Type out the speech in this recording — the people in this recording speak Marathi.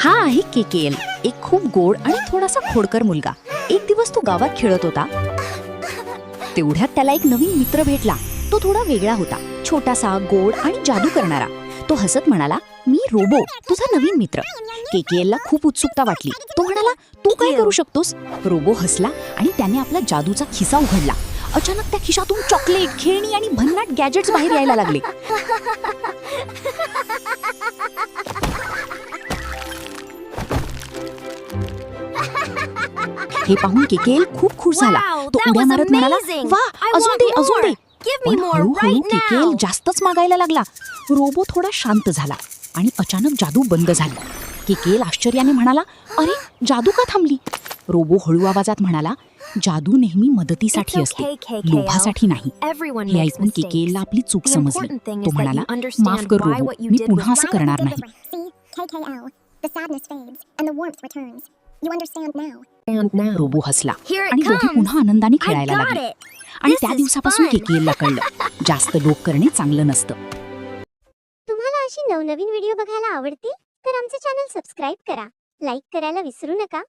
हा आहे केकेएल, एक खूप गोड आणि थोडासा खोडकर मुलगा. एक दिवस तो गावात खेळत होता. तेवढ्यात त्याला एक नवीन मित्र भेटला. तो थोडा वेगळा होता, छोटासा, गोड आणि जादू करणारा. तो हसत म्हणाला, मी रोबो, तुझा नवीन मित्र. केकेएलला खूप उत्सुकता वाटली. तो म्हणाला, तू काय करू शकतोस? रोबो हसला आणि त्याने आपला जादूचा खिसा उघडला. अचानक त्या खिशातून चॉकलेट, खेळणी आणि भन्नाट गॅजेट्स बाहेर यायला लागले. हे पाहून केकेएल खूप खुश झाला. तो उड्या मारत म्हणाला, वाह, अजून दे, अजून दे. पण हळूहळू केकेएल जास्तच मागायला लागला. रोबो थोडा शांत झाला आणि अचानक जादू बंद झाली. केकेएल आश्चर्याने म्हणाला, अरे, जादू का थांबली? रोबो हळू आवाजात म्हणाला, जादू नेहमी मदतीसाठी असते, लोभासाठी नाही. हे ऐकून केकेएलला आपली चूक समजली. तो म्हणाला, माफ कर रोबो, मी पुन्हा असं करणार नाही. रोबो हसला आणि दोघे पुन्हा आनंदाने खेळायला लागले. आणि त्या दिवसापासून केकेएलला कळलं, जास्त लोभ करणे चांगलं नसतं. तुम्हाला अशी नवनवीन व्हिडिओ बघायला आवडतील तर आमचे चॅनल सबस्क्राईब करा, लाईक करायला विसरू नका.